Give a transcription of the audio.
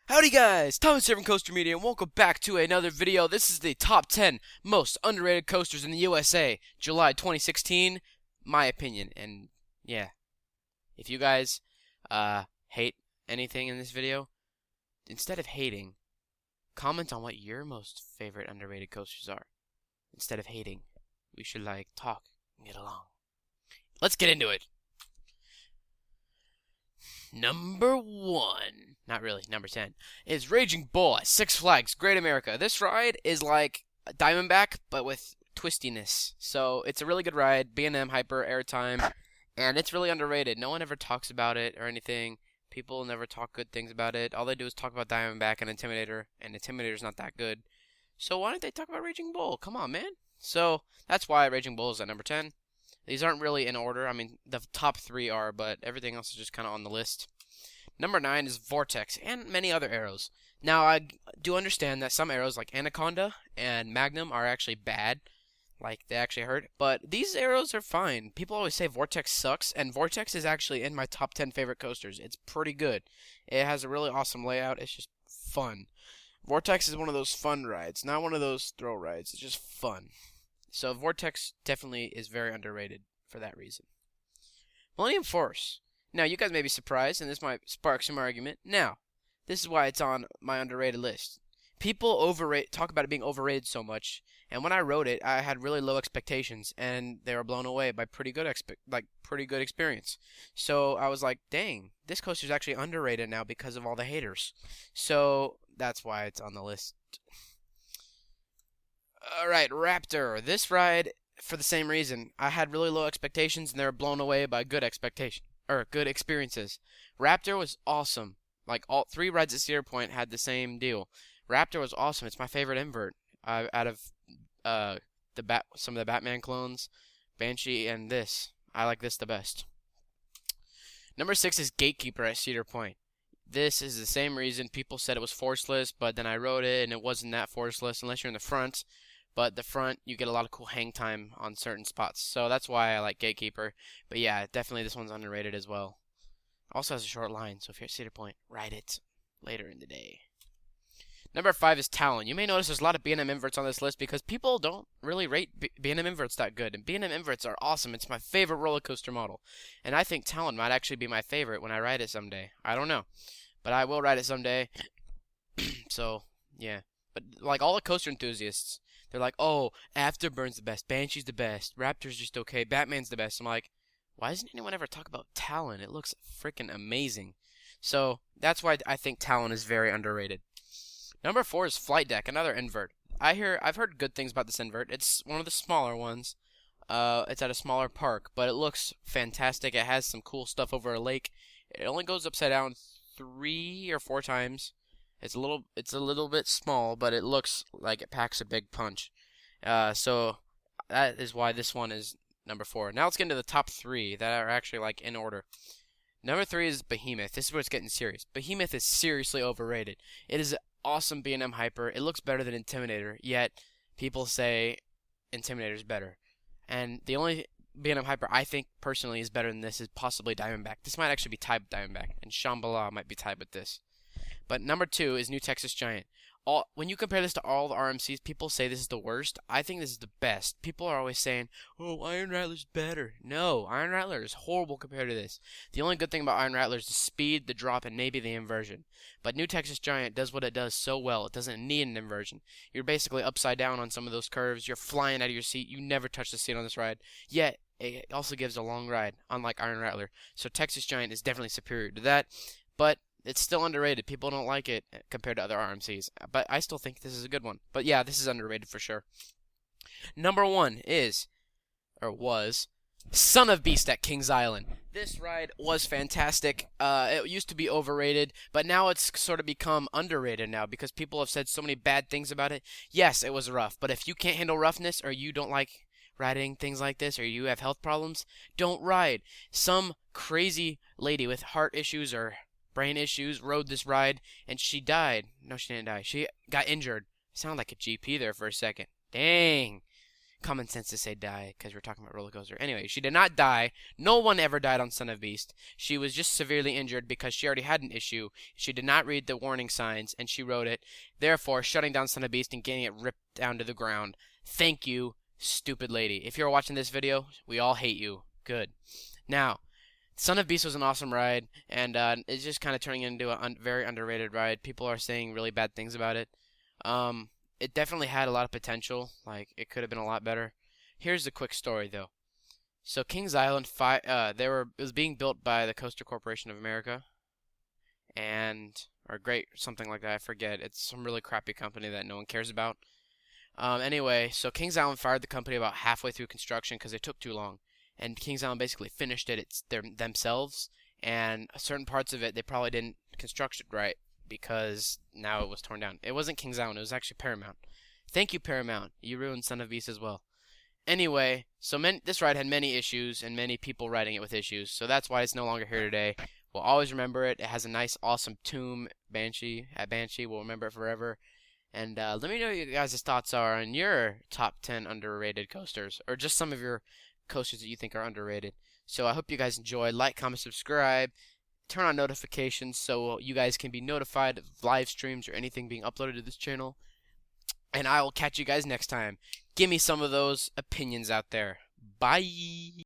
Howdy guys, Thomas here from Coaster Media and welcome back to another video. This is the top 10 most underrated coasters in the USA, July 2016, my opinion. And yeah, if you guys hate anything in this video, instead of hating, comment on what your most favorite underrated coasters are. Instead of hating, we should talk and get along. Let's get into it. Number 1, not really, number 10, is Raging Bull at Six Flags Great America. This ride is like a Diamondback, but with twistiness. So it's a really good ride, B&M, hyper, airtime, and it's really underrated. No one ever talks about it or anything. People never talk good things about it. All they do is talk about Diamondback and Intimidator's not that good. So why don't they talk about Raging Bull? Come on, man. So that's why Raging Bull is at number 10. These aren't really in order. I mean, the top 3 are, but everything else is just kind of on the list. Number 9 is Vortex and many other arrows. Now, I do understand that some arrows like Anaconda and Magnum are actually bad. Like, they actually hurt. But these arrows are fine. People always say Vortex sucks, and Vortex is actually in my top 10 favorite coasters. It's pretty good. It has a really awesome layout. It's just fun. Vortex is one of those fun rides, not one of those thrill rides. It's just fun. So Vortex definitely is very underrated for that reason. Millennium Force. Now, you guys may be surprised, and this might spark some argument. Now, this is why it's on my underrated list. People talk about it being overrated so much, and when I wrote it, I had really low expectations, and they were blown away by pretty good experience. So I was like, dang, this coaster is actually underrated now because of all the haters. So that's why it's on the list. Alright, Raptor. This ride, for the same reason, I had really low expectations and they were blown away by good experiences. Raptor was awesome. Like, all 3 rides at Cedar Point had the same deal. Raptor was awesome. It's my favorite invert out of some of the Batman clones, Banshee, and this. I like this the best. Number 6 is Gatekeeper at Cedar Point. This is the same reason people said it was forceless, but then I wrote it and it wasn't that forceless unless you're in the front. But the front, you get a lot of cool hang time on certain spots. So that's why I like Gatekeeper. But yeah, definitely this one's underrated as well. Also has a short line, so if you're at Cedar Point, ride it later in the day. Number 5 is Talon. You may notice there's a lot of B&M inverts on this list because people don't really rate B&M inverts that good. And B&M inverts are awesome. It's my favorite roller coaster model. And I think Talon might actually be my favorite when I ride it someday. I don't know. But I will ride it someday. So, yeah. But like all the coaster enthusiasts, they're like, oh, Afterburn's the best, Banshee's the best, Raptor's just okay, Batman's the best. I'm like, why doesn't anyone ever talk about Talon? It looks freaking amazing. So that's why I think Talon is very underrated. Number 4 is Flight Deck, another invert. I've heard good things about this invert. It's one of the smaller ones. It's at a smaller park, but it looks fantastic. It has some cool stuff over a lake. It only goes upside down 3 or 4 times. It's a little bit small, but it looks like it packs a big punch. So that is why this one is number 4. Now let's get into the top 3 that are actually like in order. Number 3 is Behemoth. This is where it's getting serious. Behemoth is seriously overrated. It is an awesome B&M hyper. It looks better than Intimidator, yet people say Intimidator's better. And the only B&M hyper I think personally is better than this is possibly Diamondback. This might actually be tied with Diamondback, and Shambhala might be tied with this. But number 2 is New Texas Giant. When you compare this to all the RMCs, people say this is the worst. I think this is the best. People are always saying, oh, Iron Rattler's better. No, Iron Rattler is horrible compared to this. The only good thing about Iron Rattler is the speed, the drop, and maybe the inversion. But New Texas Giant does what it does so well. It doesn't need an inversion. You're basically upside down on some of those curves. You're flying out of your seat. You never touch the seat on this ride. Yet, it also gives a long ride, unlike Iron Rattler. So Texas Giant is definitely superior to that. But it's still underrated. People don't like it compared to other RMCs. But I still think this is a good one. But yeah, this is underrated for sure. Number 1 was Son of Beast at Kings Island. This ride was fantastic. It used to be overrated, but now it's sort of become underrated now because people have said so many bad things about it. Yes, it was rough, but if you can't handle roughness or you don't like riding things like this or you have health problems, don't ride. Some crazy lady with heart issues or brain issues rode this ride and she died. No, she didn't die. She got injured. Sounded like a GP there for a second. Dang. common sense to say die because we're talking about roller coaster. Anyway, she did not die. No one ever died on Son of Beast. She was just severely injured because she already had an issue. She did not read the warning signs and she wrote it, therefore shutting down Son of Beast and getting it ripped down to the ground. Thank you, stupid lady. If you're watching this video, we all hate you. Good. Now, Son of Beast was an awesome ride, and it's just kind of turning into a very underrated ride. People are saying really bad things about it. It definitely had a lot of potential. Like, it could have been a lot better. Here's the quick story, though. So Kings Island, it was being built by the Coaster Corporation of America, or Great something like that. I forget. It's some really crappy company that no one cares about. Anyway, so Kings Island fired the company about halfway through construction because it took too long. And Kings Island basically finished it themselves, and certain parts of it they probably didn't construct it right because now it was torn down. It wasn't Kings Island, it was actually Paramount. Thank you, Paramount. You ruined Son of Beast as well. Anyway, so this ride had many issues and many people riding it with issues, so that's why it's no longer here today. We'll always remember it. It has a nice, awesome tomb, Banshee. We'll remember it forever. And let me know what you guys' thoughts are on your top 10 underrated coasters, or just some of your coasters that you think are underrated. So I hope you guys enjoy. Like, comment, subscribe, turn on notifications so you guys can be notified of live streams or anything being uploaded to this channel. And I will catch you guys next time. Give me some of those opinions out there. Bye.